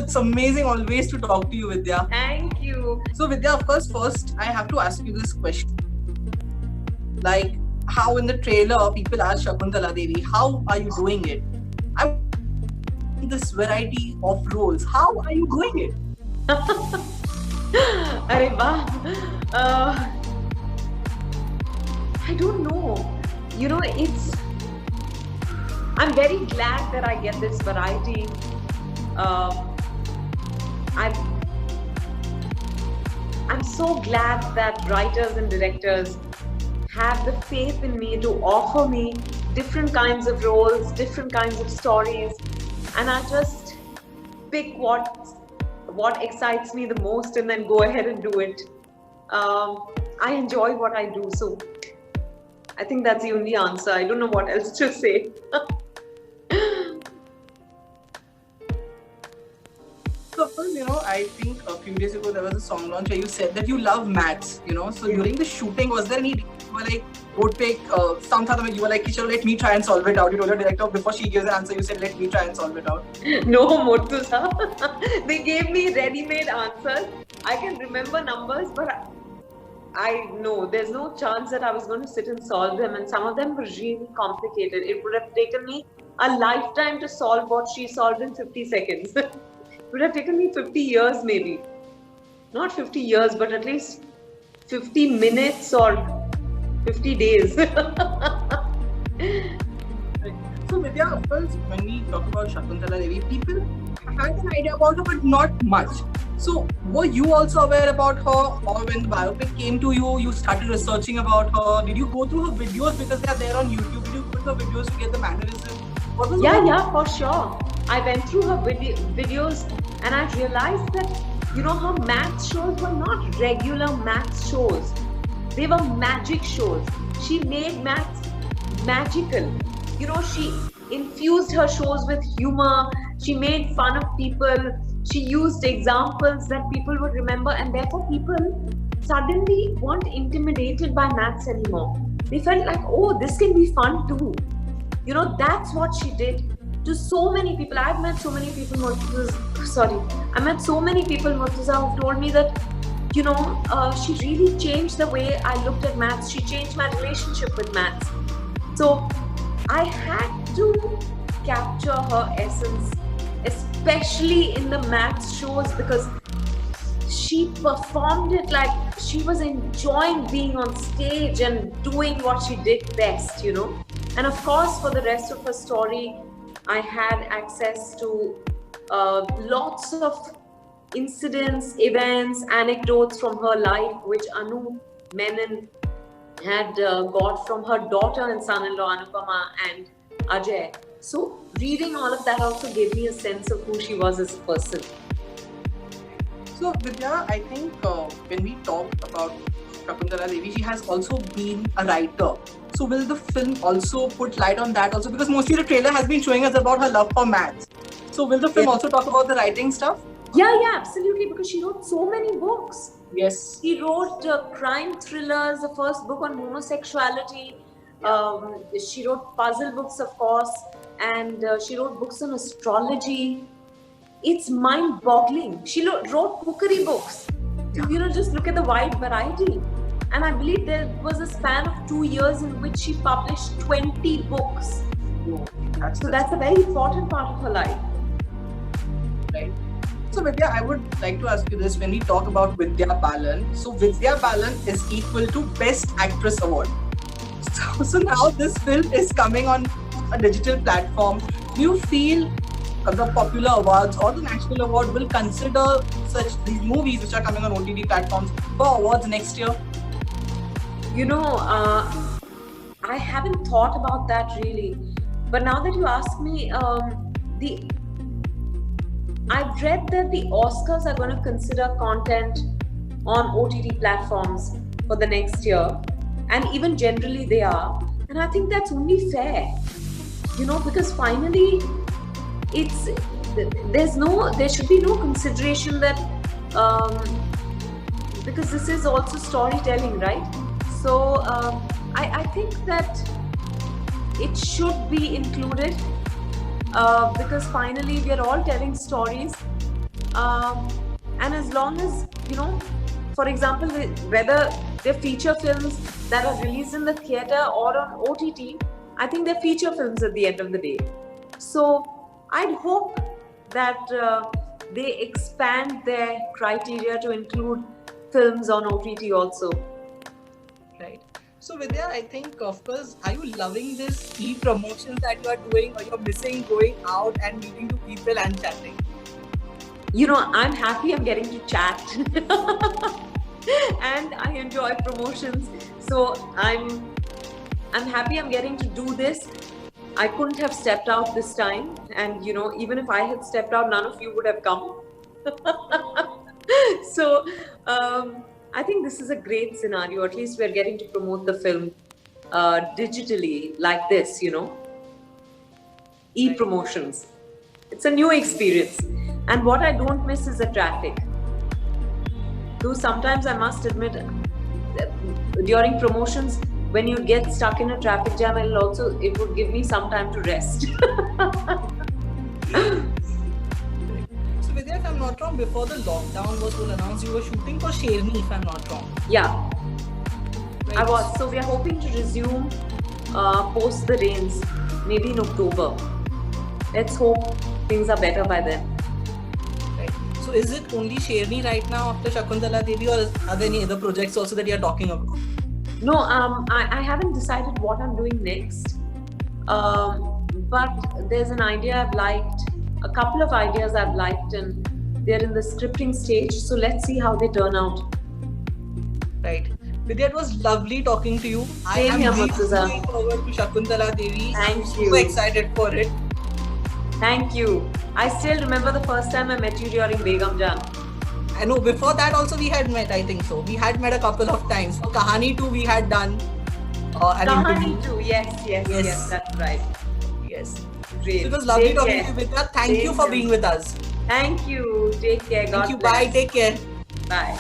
it's amazing always to talk to you, Vidya. Thank you. So Vidya, of course, first I have to ask you this question. Like how in the trailer people ask Shakuntala Devi, how are you doing it? I want this variety of roles. How are you doing it? Arey wah. I don't know. You know, I'm very glad that I get this variety. I'm so glad that writers and directors have the faith in me to offer me different kinds of roles, different kinds of stories, and I just pick what excites me the most and then go ahead and do it. I enjoy what I do, so I think that's the only answer. I don't know what else to say. So of course, I think a few days ago there was a song launch where you said that you love maths, So during the shooting, was there any you were like, would pick some time you were like, Chalo, let me try and solve it out. You told your director before she gives an answer, you said, let me try and solve it out. No, Murtuza. They gave me ready-made answers. I can remember numbers, but I know there's no chance that I was going to sit and solve them, and some of them were really complicated. It would have taken me a lifetime to solve what she solved in 50 seconds. It would have taken me 50 years maybe. Not 50 years, but at least 50 minutes or 50 days. So Vidya, of course, when we talk about Shakuntala Devi, people had an idea about her, but not much. So were you also aware about her, or when the biopic came to you, you started researching about her? Did you go through her videos because they are there on YouTube? Did you go through her videos to get the mannerism? Yeah, for sure. I went through her videos and I realized that, her maths shows were not regular maths shows. They were magic shows. She made maths magical. She infused her shows with humor. She made fun of people. She used examples that people would remember, and therefore people suddenly weren't intimidated by maths anymore. They felt like, oh, this can be fun too. That's what she did to so many people. I've met so many people, Murtuza, who've told me that, she really changed the way I looked at maths. She changed my relationship with maths. So I had to capture her essence, especially in the maths shows, because she performed it like she was enjoying being on stage and doing what she did best, And of course, for the rest of her story, I had access to lots of incidents, events, anecdotes from her life, which Anu Menon had got from her daughter and son-in-law Anupama and Ajay. So reading all of that also gave me a sense of who she was as a person. So Vidya, I think when we talk about Shakuntala Devi, she has also been a writer. So will the film also put light on that also? Because mostly the trailer has been showing us about her love for maths. So will the film also talk about the writing stuff? Yeah, absolutely. Because she wrote so many books. Yes. She wrote crime thrillers, the first book on homosexuality. She wrote puzzle books, of course. And she wrote books on astrology. It's mind-boggling. She wrote cookery books. Yeah. Just look at the wide variety. And I believe there was a span of 2 years in which she published 20 books. Oh, that's a very important part of her life. Right. So Vidya, I would like to ask you this. When we talk about Vidya Balan, so Vidya Balan is equal to Best Actress Award. So now this film is coming on a digital platform. Do you feel the popular awards or the national award will consider these movies which are coming on OTT platforms for awards next year? I haven't thought about that really. But now that you ask me, I've read that the Oscars are going to consider content on OTT platforms for the next year. And even generally they are. And I think that's only fair. Because finally, there should be no consideration that, because this is also storytelling, right? So I think that it should be included because finally we are all telling stories And as long as, for example, whether they're feature films that are released in the theater or on OTT, I think they're feature films at the end of the day. So I'd hope that they expand their criteria to include films on OTT also. Right. So Vidya, I think, of course, are you loving this e-promotions that you are doing, or you're missing going out and meeting to people and chatting? I'm happy I'm getting to chat. And I enjoy promotions. So I'm happy I'm getting to do this. I couldn't have stepped out this time. And even if I had stepped out, none of you would have come. So I think this is a great scenario. At least we're getting to promote the film digitally like this, e-promotions. It's a new experience. And what I don't miss is the traffic. Though sometimes I must admit, during promotions, when you get stuck in a traffic jam, it would give me some time to rest. So Vidya, if I'm not wrong, before the lockdown was announced, you were shooting for Sherni, if I'm not wrong. Yeah, Right. I was. So we are hoping to resume post the rains, maybe in October. Let's hope things are better by then. Right. So is it only Sherni right now after Shakuntala Devi, or are there any other projects also that you're talking about? No, I haven't decided what I'm doing next. But there's an idea I've liked, a couple of ideas I've liked, and they're in the scripting stage. So let's see how they turn out. Right. Vidya, it was lovely talking to you. I Same am here, really Murtuza. looking forward to Shakuntala Devi. Thank I'm you. so excited for it. Thank you. I still remember the first time I met you during Begum Jan. I know before that also we had met, I think so. We had met a couple of times. For Kahani 2 we had done an Kahani interview. too. Yes, that's right. Yes. Great. So it was lovely Take talking care. to you, Vidya. Thank you Same for here. being with us. Thank you. Take care. God Thank you. bless. Bye. Take care. Bye.